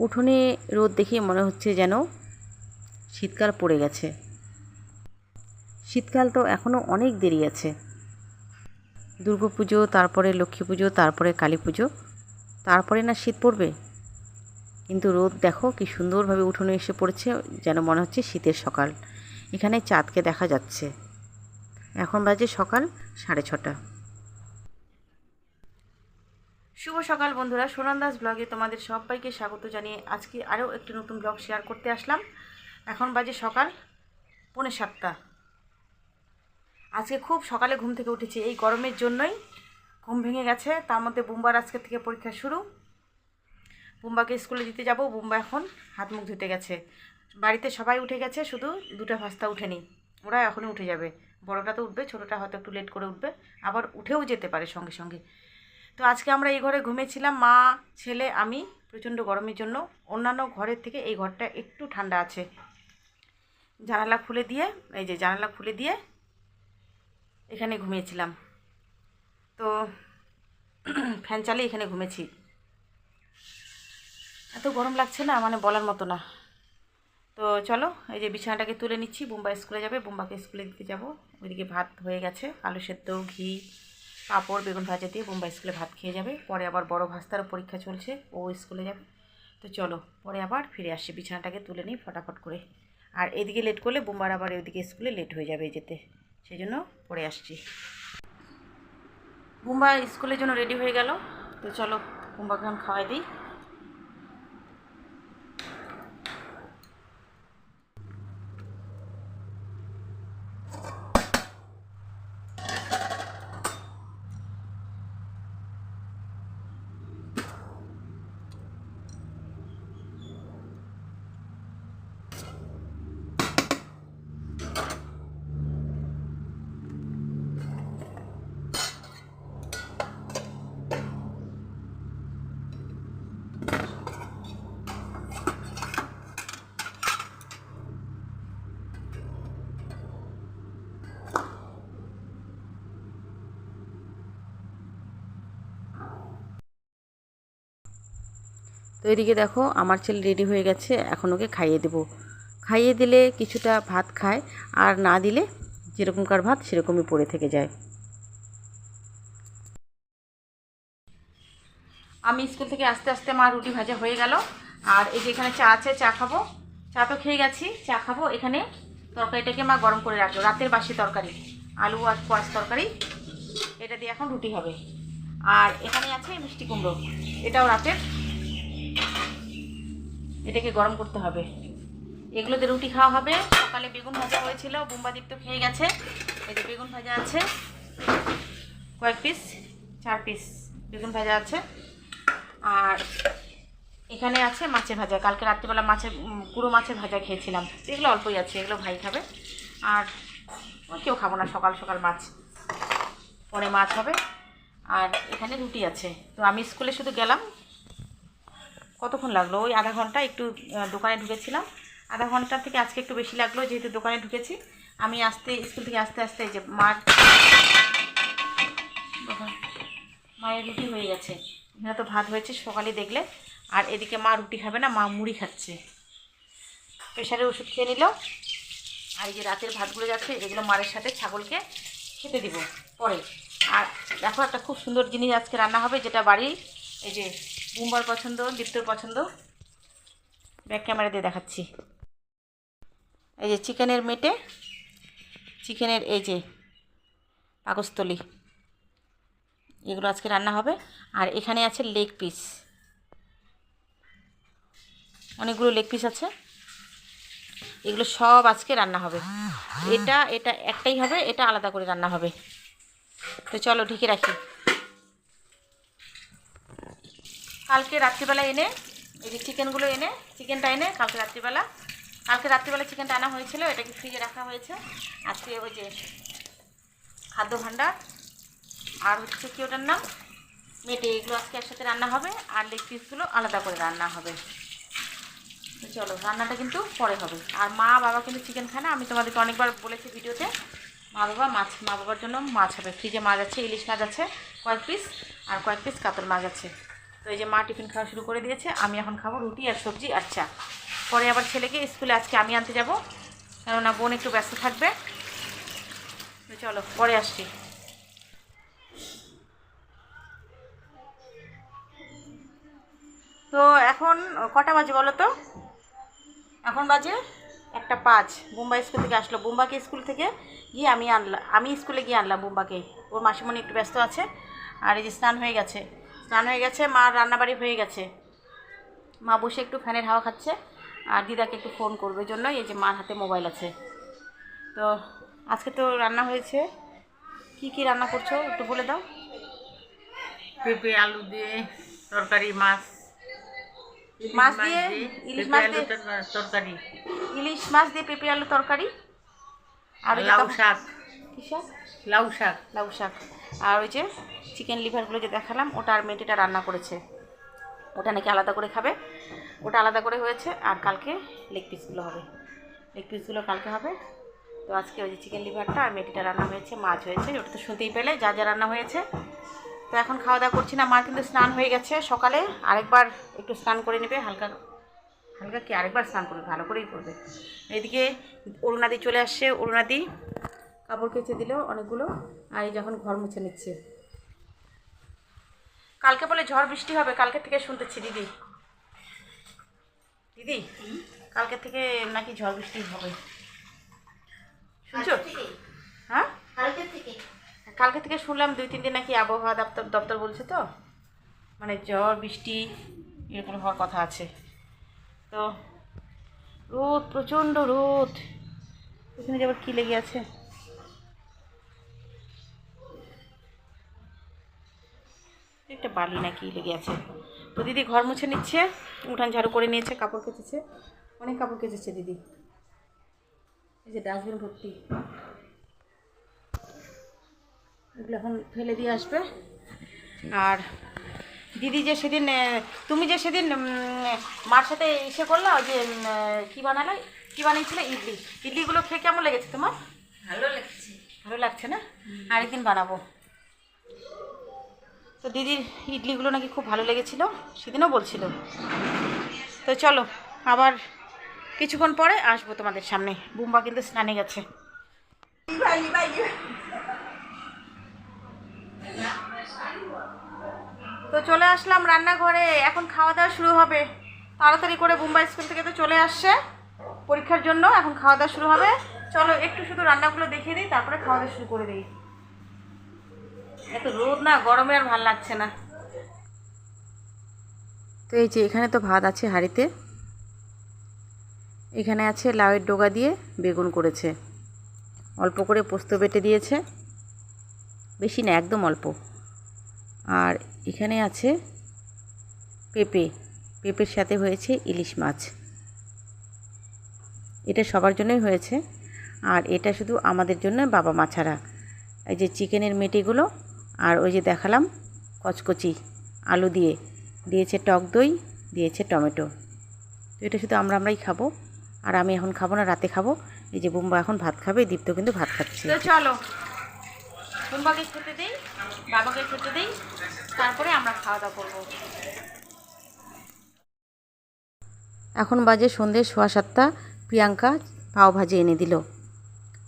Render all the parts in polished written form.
উঠোনে রোদ দেখে মনে হচ্ছে যেন শীতকাল পড়ে গেছে। শীতকাল তো এখনও অনেক দেরি আছে। দুর্গাপুজো, তারপরে লক্ষ্মী পুজো, তারপরে কালী পুজো, তারপরে না শীত পড়বে। কিন্তু রোদ দেখো কি সুন্দরভাবে উঠোনে এসে পড়েছে, যেন মনে হচ্ছে শীতের সকাল। এখানে চাঁদকে দেখা যাচ্ছে। এখন বাজে সকাল 6:30। শুভ সকাল বন্ধুরা, সোনান দাস ব্লগে তোমাদের সবাইকে স্বাগত জানিয়ে আজকে আরও একটি নতুন ব্লগ শেয়ার করতে আসলাম। এখন বাজে সকাল 6:45। আজকে খুব সকালে ঘুম থেকে উঠেছি, এই গরমের জন্যই ঘুম ভেঙে গেছে। তার মধ্যে বুম্বার আজকে থেকে পরীক্ষা শুরু। বুম্বাকে স্কুলে দিতে যাব। বুম্বা এখন হাত মুখ ধুতে গেছে। বাড়িতে সবাই উঠে গেছে, শুধু দুটো ভাস্তা উঠেনি। ওরা এখনই উঠে যাবে। বড়টা তো উঠবে, ছোটোটা হয়তো একটু লেট করে উঠবে, আবার উঠেও যেতে পারে সঙ্গে সঙ্গে। তো আজকে আমরা এই ঘরে ঘুমিয়েছিলাম, মা, ছেলে, আমি। প্রচণ্ড গরমের জন্য অন্যান্য ঘরের থেকে এই ঘরটা একটু ঠান্ডা আছে। জানালা খুলে দিয়ে, এই যে জানালা খুলে দিয়ে এখানে ঘুমিয়েছিলাম। তো ফ্যান চালিয়ে এখানে ঘুমেছি। এত গরম লাগছে না, মানে বলার মতো না। তো চলো, এই যে বিছানাটাকে তুলে নিচ্ছি। বুম্বা স্কুলে যাবে, বুম্বাকে স্কুলে দিতে যাব। ওইদিকে ভাত হয়ে গেছে, আলু সেদ্ধ, ঘি, পাঁপড়, বেগুন ভাজা দিয়ে বুম্বা স্কুলে ভাত খেয়ে যাবে। পরে আবার বড় ভাস্তারও পরীক্ষা চলছে, ও স্কুলে যাবে। তো চলো পরে আবার ফিরে আসছি, বিছানাটাকে তুলে নিই ফটাফট করে। আর এদিকে লেট করলে বুম্বার আবার ওইদিকে স্কুলে লেট হয়ে যাবে যেতে, সেই জন্য পরে আসছি। বুম্বা স্কুলের জন্য রেডি হয়ে গেল। তো চলো বুম্বাকে এখন খাওয়াই দিই। তো এদিকে দেখো আমার ছেলে রেডি হয়ে গেছে, এখন ওকে খাইয়ে দেবো। খাইয়ে দিলে কিছুটা ভাত খায়, আর না দিলে যেরকমকার ভাত সেরকমই পড়ে থেকে যায়। আমি স্কুল থেকে আস্তে আস্তে মা রুটি ভাজা হয়ে গেল। আর এই যে এখানে চা আছে, চা খাবো। চা তো খেয়ে গেছি, চা খাবো। এখানে তরকারিটাকে মা গরম করে রাখলো, রাতের বাসি তরকারি, আলু আর কোয়াশ তরকারি। এটা দিয়ে এখন রুটি হবে। আর এখানে আছে মিষ্টি কুমড়ো, এটাও রাতের, এটাকে গরম করতে হবে। এগুলোতে রুটি খাওয়া হবে। সকালে বেগুন ভাজা হয়েছিল, বুম্বাদীপ তো খেয়ে গেছে। এই যে বেগুন ভাজা আছে কয়েক পিস, 4 পিস বেগুন ভাজা আছে। আর এখানে আছে মাছের ভাজা, কালকে রাত্রিবেলা পুরো মাছের ভাজা খেয়েছিলাম। এগুলো অল্পই আছে, এগুলো ভাই খাবে। আর কেউ খাবো না, সকাল সকাল মাছ, পরে মাছ হবে। আর এখানে রুটি আছে। তো আমি স্কুলে শুধু গেলাম, কতক্ষণ লাগলো, ওই আধা ঘন্টা। একটু দোকানে ঢুকেছিলাম, আধা ঘন্টা থেকে আজকে একটু বেশি লাগলো, যেহেতু দোকানে ঢুকেছি। আমি স্কুল থেকে আস্তে আস্তে এই যে মায়ের রুটি হয়ে গেছে। এখানে তো ভাত হয়েছে সকালে দেখলে। আর এদিকে মা রুটি খাবে না, মা মুড়ি খাচ্ছে। প্রেশারের ওষুধ খেয়ে নিল। আর এই যে রাতের ভাতগুলো যাচ্ছে, এগুলো মায়ের সাথে ছাগলকে খেতে দিব পরে। আর দেখো একটা খুব সুন্দর জিনিস আজকে রান্না হবে, যেটা বাড়ি, এই যে বুম্বার পছন্দ, দীপ্তর পছন্দ। ব্যাক ক্যামেরা দিয়ে দেখাচ্ছি। এই যে চিকেনের মেটে, চিকেনের এই যে পাকস্থলী, এগুলো আজকে রান্না হবে। আর এখানে আছে লেগ পিস, অনেকগুলো লেগ পিস আছে। এগুলো সব আজকে রান্না হবে। এটা এটা একটাই হবে, এটা আলাদা করে রান্না হবে। তো চলো ঢেকে রাখি। কালকে রাত্রিবেলা এনে, এই যে চিকেনটা এনে কালকে রাত্রিবেলা চিকেনটা আনা হয়েছিল, এটাকে ফ্রিজে রাখা হয়েছে। আজকে ওই যে খাদ্য ভাণ্ডার আর হচ্ছে কি ওটার নাম, মেটে, এগুলো আজকে একসাথে রান্না হবে। আর লেগ পিসগুলো আলাদা করে রান্না হবে। তো চলো, রান্নাটা কিন্তু পরে হবে। আর মা বাবা কিন্তু চিকেন খায় না, আমি তোমাদেরকে অনেকবার বলেছি ভিডিওতে। মা বাবার জন্য মাছ হবে। ফ্রিজে মাছ আছে, ইলিশ মাছ আছে কয়েক পিস, আর কয়েক পিস কাতল মাছ আছে। তো তো এই যে মা টিফিন খাওয়া শুরু করে দিয়েছে, আমি এখন খাবো রুটি আর সবজি আর চা। পরে আবার ছেলেকে স্কুলে আজকে আমি আনতে যাব, কেননা বোন একটু ব্যস্ত থাকবে। তো চলো পরে আসছি। তো এখন কটা বাজে বলো তো? এখন বাজে 1:05। বুম্বা স্কুল থেকে আসলো। বুম্বাকে স্কুল থেকে গিয়ে আমি স্কুলে গিয়ে আনলাম বুম্বাকে। ওর মাসিমণি একটু ব্যস্ত আছে। আর এই যে স্নান হয়ে গেছে, মার রান্নাবাড়ি হয়ে গেছে। মা বসে একটু ফ্যানের হাওয়া খাচ্ছে আর দিদাকে একটু ফোন করবে জন্য এই যে মার হাতে মোবাইল আছে। তো আজকে তো রান্না হয়েছে। কি রান্না করছো একটু বলে দাও। পেঁপে আলু দিয়ে তরকারি, মাছ দিয়ে ইলিশ মাছ দিয়ে তরকারি, ইলিশ মাছ দিয়ে পেঁপে আলু তরকারি। আর লাউ শাক, কি শাক? লাউ শাক। আর ওই যে চিকেন লিভারগুলো যে দেখালাম, ওটা আর মেয়েটা রান্না করেছে। ওটা নাকি আলাদা করে খাবে, ওটা আলাদা করে হয়েছে। আর কালকে লেগ পিসগুলো কালকে হবে। তো আজকে ওই যে চিকেন লিভারটা আর মেয়েটা রান্না হয়েছে, মাছ হয়েছে। ওটা তো শুনতেই পেলে যা যা রান্না হয়েছে। তো এখন খাওয়া দাওয়া করছি না। মার কিন্তু স্নান হয়ে গেছে সকালে, আরেকবার একটু স্নান করে নেবে, হালকা কি আরেকবার স্নান করবে, ভালো করেই করবে। এদিকে অরুণাদি চলে আসছে। অরুণাদি কাপড় কেচে দিল অনেকগুলো, আর এই যখন ঘর মুছে নিচ্ছে। কালকে বলে ঝড় বৃষ্টি হবে, কালকে থেকে শুনতেছি দিদি কালকে থেকে নাকি ঝড় বৃষ্টি হবে, শুনছো? হ্যাঁ, কালকে থেকে শুনলাম 2-3 দিন নাকি আবহাওয়া দপ্তর বলছে, তো মানে ঝড় বৃষ্টি এরকম হওয়ার কথা আছে। তো রোদ, প্রচণ্ড রোদ। এখানে আবার কী লেগে আছে? একটা বালি না কি লেগে আছে। তো দিদি ঘর মুছে নিচ্ছে, উঠান ঝাড়ু করে নিয়েছে, কাপড় কেচেছে, অনেক কাপড় কেচেছে দিদি। এই যে ডাস্টবিন ভর্তি, এগুলো এখন ফেলে দিয়ে আসবে। আর দিদি যে সেদিন, তুমি যে সেদিন মার সাথে এসে করলো, যে কী বানিয়েছিলে? ইডলিগুলো খেয়ে কেমন লেগেছে তোমার? ভালো লাগছে না? আরেকদিন বানাবো। তো দিদির ইডলিগুলো নাকি খুব ভালো লেগেছিল, সেদিনও বলছিল। তো চলো আবার কিছুক্ষণ পরে আসবো তোমাদের সামনে। বুম্বা কিন্তু স্নানে গেছে। তো চলে আসলাম রান্নাঘরে, এখন খাওয়া দাওয়া শুরু হবে। তাড়াতাড়ি করে বুম্বা স্কুল থেকে তো চলে আসছে পরীক্ষার জন্য, এখন খাওয়া দাওয়া শুরু হবে। চলো একটু শুধু রান্নাগুলো দেখিয়ে দিই, তারপরে খাওয়া দাওয়া শুরু করে দিই। এত রোদ না, গরমে আর ভাল লাগছে না। তো এই যে এখানে তো ভাত আছে হাঁড়িতে, এখানে আছে লাউয়ের ডগা দিয়ে বেগুন করেছে, অল্প করে পোস্ত বেটে দিয়েছে, বেশি না, একদম অল্প। আর এখানে আছে পেঁপের সাথে হয়েছে ইলিশ মাছ। এটা সবার জন্যই হয়েছে, আর এটা শুধু আমাদের জন্য, বাবা মা ছাড়া। এই যে চিকেনের মেটিগুলো, আর ওই যে দেখালাম কচকচি আলু দিয়েছে, টক দই দিয়েছে, টমেটো। তো এটা শুধু আমরাই খাবো, আর আমি এখন খাবো না, রাতে খাবো। এই যে বুম্বা এখন ভাত খাবে, দীপ্ত কিন্তু ভাত খাচ্ছে। তো চলো বুম্বাকে খেতে দিই, বাবাকে খেতে দিই, তারপরে আমরা খাওয়া দাওয়া করবো। এখন বাজে সন্ধ্যে 7:15। প্রিয়াঙ্কা পাওভাজি এনে দিল।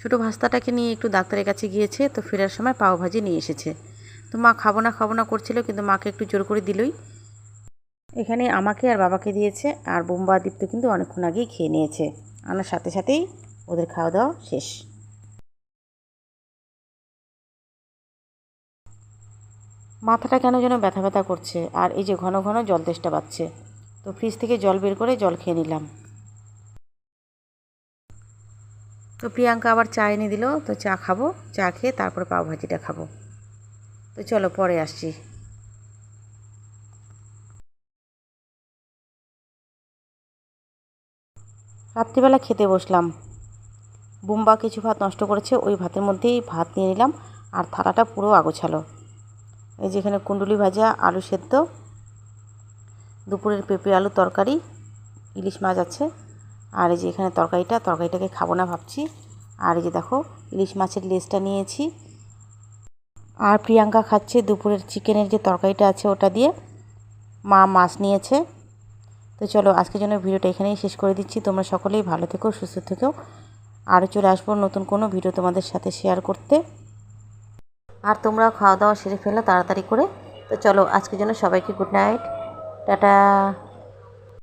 ছোটো ভাস্তাটাকে নিয়ে একটু ডাক্তারের কাছে গিয়েছে, তো ফেরার সময় পাওভাজি নিয়ে এসেছে। তো মা খাবো না করছিল, কিন্তু মাকে একটু জোর করে দিলই। এখানে আমাকে আর বাবাকে দিয়েছে, আর বুম্বা দীপ্ত কিন্তু অনেকক্ষণ আগেই খেয়ে নিয়েছে। আনার সাথে সাথেই ওদের খাওয়া দাওয়া শেষ। মাথাটা কেন যেন ব্যথা ব্যথা করছে, আর এই যে ঘন ঘন জল তেষ্টা পাচ্ছে। তো ফ্রিজ থেকে জল বের করে জল খেয়ে নিলাম। তো প্রিয়াঙ্কা আবার চা এনে দিল, তো চা খাবো, চা খেয়ে তারপরে পাওভাজিটা খাবো। তো চলো পরে আসছি। রাত্রিবেলা খেতে বসলাম। বুম্বা কিছু ভাত নষ্ট করেছে, ওই ভাতের মধ্যেই ভাত নিয়ে নিলাম, আর থালাটা পুরো আগোছালো। এই যে এখানে কুণ্ডুলি ভাজা, আলু সেদ্ধ, দুপুরের পেঁপে আলু তরকারি, ইলিশ মাছ আছে। আর এই যে এখানে তরকারিটাকে খাবো না ভাবছি। আর এই যে দেখো ইলিশ মাছের লেজটা নিয়েছি। আর প্রিয়াঙ্কা খাচ্ছে দুপুরের চিকেনের যে তরকারিটা আছে ওটা দিয়ে। মা মাছ নিয়েছে। তো চলো আজকের জন্য ভিডিওটা এখানেই শেষ করে দিচ্ছি। তোমরা সকলেই ভালো থেকো, সুস্থ থেকো। আরও চলে আসবো নতুন কোনো ভিডিও তোমাদের সাথে শেয়ার করতে। আর তোমরাও খাওয়া দাওয়া সেরে ফেলো তাড়াতাড়ি করে। তো চলো আজকের জন্য সবাইকে গুড নাইট, টাটা।